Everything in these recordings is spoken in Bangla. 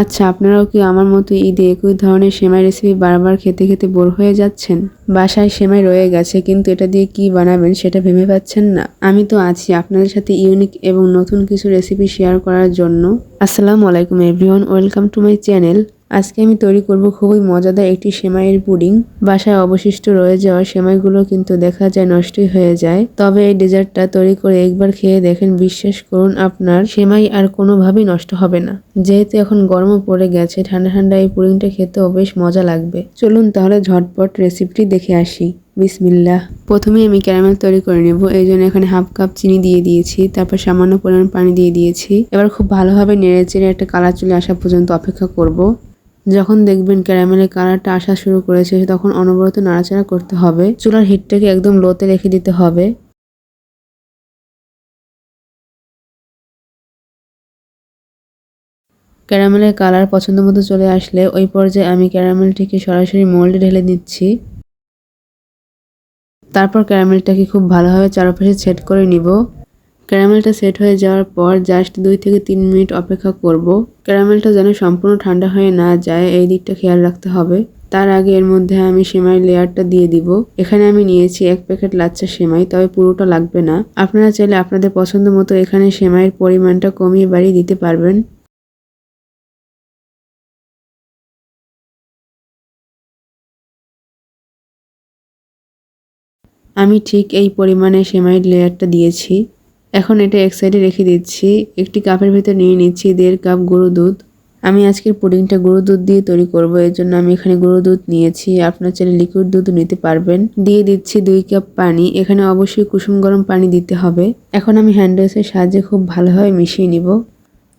আচ্ছা, আপনারাও কি আমার মতো ঈদে একই ধরনের সেমাই রেসিপি বারবার খেতে খেতে বোর হয়ে যাচ্ছেন? বাসায় সেমাই রয়ে গেছে কিন্তু এটা দিয়ে কি বানাবেন সেটা ভেবে পাচ্ছেন না? আমি তো আছি আপনাদের সাথে ইউনিক এবং নতুন কিছু রেসিপি শেয়ার করার জন্য। আসসালামু আলাইকুম everyone, welcome to my channel. আজকে আমি তৈরি করব খুবই মজাদার একটি সেমাইয়ের পুডিং। বাসায় অবশিষ্ট রয়ে যাওয়া সেমাইগুলো কিন্তু দেখা যায় নষ্টই হয়ে যায়, তবে এই ডেজার্টটা তৈরি করে একবার খেয়ে দেখেন, বিশ্বাস করুন আপনার সেমাই আর কোনোভাবেই নষ্ট হবে না। যেহেতু এখন গরমও পড়ে গেছে, ঠান্ডা ঠান্ডা এই পুডিংটা খেতেও বেশ মজা লাগবে। চলুন তাহলে ঝটপট রেসিপিটি দেখে আসি। বিসমিল্লাহ। প্রথমে আমি ক্যারামেল তৈরি করে নেব। এই জন্য এখানে হাফ কাপ চিনি দিয়ে দিয়েছি, তারপর সামান্য পরিমাণ পানি দিয়ে দিয়েছি। এবার খুব ভালোভাবে নেড়েচেড়ে একটা কালার চলে আসা পর্যন্ত অপেক্ষা করব। যখন দেখবেন ক্যারামেলের কালারটা আসা শুরু করেছে তখন অনবরত নাড়াচাড়া করতে হবে। চুলার হিটটাকে একদম লোতে রেখে দিতে হবে। ক্যারামেলের কালার পছন্দ মতো চলে আসলে ওই পর্যায়ে আমি ক্যারামেলটিকে সরাসরি মোল্ডে ঢেলে দিচ্ছি। তারপর ক্যারামেলটাকে খুব ভালোভাবে চারপাশে সেট করে নিব। ক্যারামেলটা সেট হয়ে যাওয়ার পর জাস্ট 2 থেকে 3 মিনিট অপেক্ষা করব। ক্যারামেলটা যেন সম্পূর্ণ ঠান্ডা হয়ে না যায়, এই দিকটা খেয়াল রাখতে হবে। তার আগে এর মধ্যে আমি সেমাইয়ের লেয়ারটা দিয়ে দিব। এখানে আমি নিয়েছি 1 প্যাকেট লাচ্ছা সেমাই, তবে পুরোটা লাগবে না। আপনারা চাইলে আপনাদের পছন্দ মতো এখানে সেমাইয়ের পরিমাণটা কমিয়ে বাড়িয়ে দিতে পারবেন। আমি ঠিক এই পরিমাণে সেমাইয়ের লেয়ারটা দিয়েছি। এখন এটা এক সাইডে রেখে দিচ্ছি। একটি কাপের ভেতর নিয়ে নিচ্ছি 1.5 কাপ গুঁড়ো দুধ। আমি আজকের পুডিংটা গুঁড়ো দুধ দিয়ে তৈরি করব, এর জন্য আমি এখানে গুঁড়ো দুধ নিয়েছি। আপনারা চাইলে লিকুইড দুধও নিতে পারবেন। দিয়ে দিচ্ছি 2 কাপ পানি। এখানে অবশ্যই কুসুম গরম পানি দিতে হবে। এখন আমি হ্যান্ড উইক্সের সাহায্যে খুব ভালোভাবে মিশিয়ে নিব।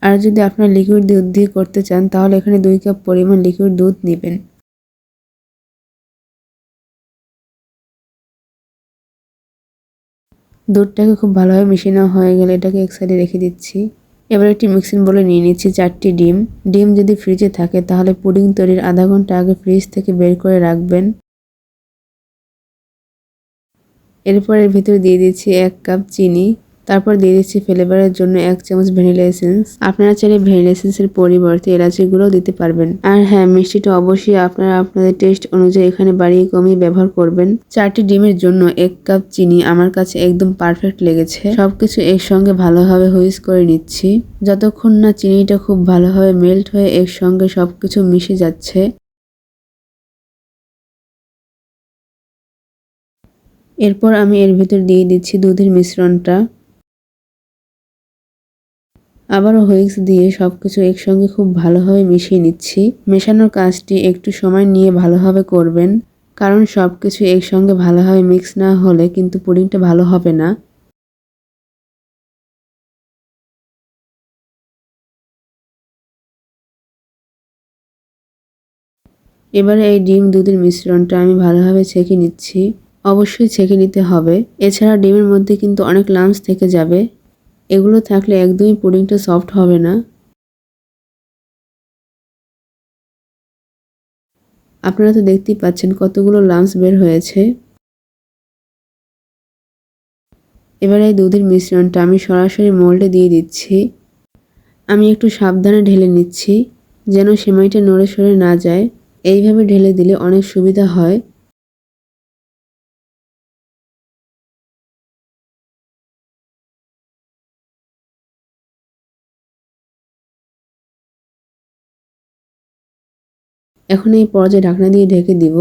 আর যদি আপনারা লিকুইড দুধ দিয়ে করতে চান তাহলে এখানে 2 কাপ পরিমাণ লিকুইড দুধ নেবেন। দুধটাকে খুব ভালোভাবে মিশিয়ে নেওয়া হয়ে গেলে এটাকে এক সাইডে রেখে দিচ্ছি। এবার একটি মিক্সিং বলে নিয়ে নিচ্ছি 4টি ডিম। ডিম যদি ফ্রিজে থাকে তাহলে পুডিং তৈরির আধা ঘন্টা আগে ফ্রিজ থেকে বের করে রাখবেন। এরপর এর ভিতরে দিয়ে দিচ্ছি 1 কাপ চিনি। তারপর দিয়ে দিচ্ছি ফ্লেভারের জন্য 1 চামচ ভ্যানিলা এসেন্স। আপনারা চাইলে ভ্যানিলা এসেন্সের পরিবর্তে এলাচি গুঁড়োও দিতে পারবেন। আর হ্যাঁ, মিষ্টিটা অবশ্যই আপনারা আপনাদের টেস্ট অনুযায়ী এখানে বাড়িয়ে কমিয়ে ব্যবহার করবেন। 4টি ডিমের জন্য 1 কাপ চিনি আমার কাছে একদম পারফেক্ট লেগেছে। সবকিছু একসঙ্গে ভালোভাবে হুইস্ক করে নিচ্ছি। যতক্ষণ না চিনিটা খুব ভালোভাবে মেল্ট হয়ে একসঙ্গে সবকিছু মিশে যাচ্ছে। এরপর আমি এর ভিতর দিয়ে দিচ্ছি দুধের মিশ্রণটা। আবারও হুইস্ক দিয়ে সবকিছু একসঙ্গে খুব ভালোভাবে মিশিয়ে নিচ্ছি। মেশানোর কাজটি একটু সময় নিয়ে ভালোভাবে করবেন, কারণ সবকিছু একসঙ্গে ভালোভাবে মিক্স না হলে কিন্তু পুডিংটা ভালো হবে না। এবারে এই ডিম দুধের মিশ্রণটা আমি ভালোভাবে ছেঁকে নিচ্ছি। অবশ্যই ছেঁকে নিতে হবে, এছাড়া ডিমের মধ্যে কিন্তু অনেক লাম্পস থেকে যাবে। এগুলো থাকলে একদমই পুডিংটা সফট হবে না। আপনারা তো দেখতেই পাচ্ছেন কতগুলো লাম্পস বের হয়েছে। এবার এই দুধের মিশ্রণটা আমি সরাসরি মোল্ডে দিয়ে দিচ্ছি। আমি একটু সাবধানে ঢেলে নিচ্ছি যেন সেমাইটা নড়ে সরে না যায়। এইভাবে ঢেলে দিলে অনেক সুবিধা হয়। এখন এই পর্যায়ে ঢাকনা দিয়ে ঢেকে দিব।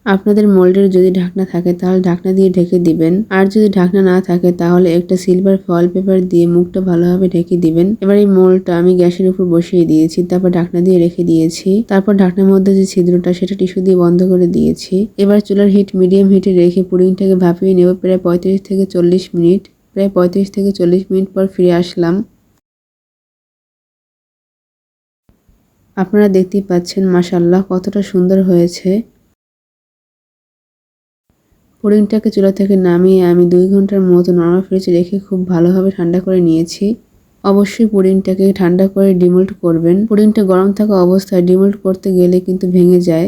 আপনাদের মোল্ডের যদি ঢাকনা থাকে তাহলে ঢাকনা দিয়ে ঢেকে দিবেন, আর যদি ঢাকনা না থাকে তাহলে একটা সিলভার ফয়েল পেপার দিয়ে মুখটা ভালোভাবে ঢেকে দিবেন। এবার এই মোল্ডটা আমি গ্যাসের উপর বসিয়ে দিয়েছি, তারপর ঢাকনা দিয়ে রেখে দিয়েছি। তারপর ঢাকনার মধ্যে যে ছিদ্রটা সেটা টিস্যু দিয়ে বন্ধ করে দিয়েছি। এবার চুলার হিট মিডিয়াম হিটে রেখে পুডিংটাকে ভাপিয়ে নেব প্রায় 35 থেকে 40 মিনিট। প্রায় 35 থেকে 40 মিনিট পর ফিরে আসলাম। আপনারা দেখতেই পাচ্ছেন মাশাআল্লাহ কতটা সুন্দর হয়েছে। পুডিংটাকে চুলা থেকে নামিয়ে আমি 2 ঘন্টার মতো নরমাল ফ্রিজে রেখে খুব ভালোভাবে ঠান্ডা করে নিয়েছি। অবশ্যই পুডিংটাকে ঠান্ডা করে ডিমোল্ড করবেন। পুডিংটা গরম থাকা অবস্থায় ডিমোল্ড করতে গেলে কিন্তু ভেঙে যায়।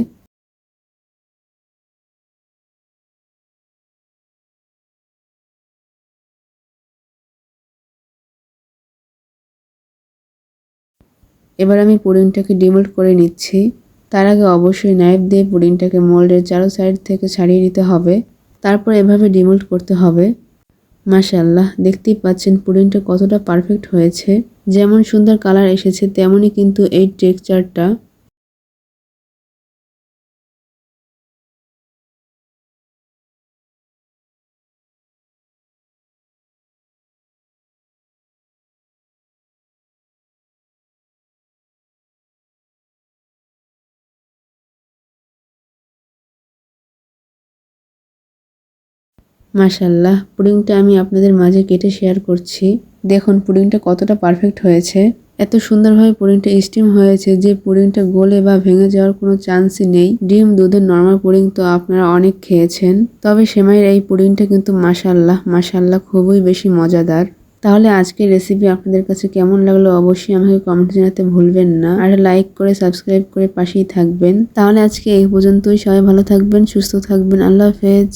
এবার আমি পুডিংটাকে ডিমোল্ড করে নিচ্ছি। তার আগে অবশ্যই নাইফ দিয়ে পুডিংটাকে মোল্ডের চারো সাইড থেকে ছাড়িয়ে নিতে হবে। তারপর এভাবে ডিমোল্ড করতে হবে। মাশাআল্লাহ, দেখতেই পাচ্ছেন পুডিংটা কতটা পারফেক্ট হয়েছে। যেমন সুন্দর কালার এসেছে তেমনই কিন্তু এই টেক্সচারটা। মাশাআল্লাহ, পুডিংটা আমি আপনাদের মাঝে কেটে শেয়ার করছি। দেখুন পুডিংটা কতটা পারফেক্ট হয়েছে। এত সুন্দরভাবে পুডিংটা স্টিম হয়েছে যে পুডিংটা গলে বা ভেঙে যাওয়ার কোনো চান্সই নেই। ডিম দুধের নরমাল পুডিং তো আপনারা অনেক খেয়েছেন, তবে সেমাইয়ের এই পুডিংটা কিন্তু মাশাআল্লাহ খুবই বেশি মজাদার। তাহলে আজকের রেসিপি আপনাদের কাছে কেমন লাগলো অবশ্যই আমাকে কমেন্টে জানাতে ভুলবেন না। আর লাইক করে সাবস্ক্রাইব করে পাশেই থাকবেন। তাহলে আজকে এই পর্যন্তই। সবাই ভালো থাকবেন, সুস্থ থাকবেন। আল্লাহ হাফেজ।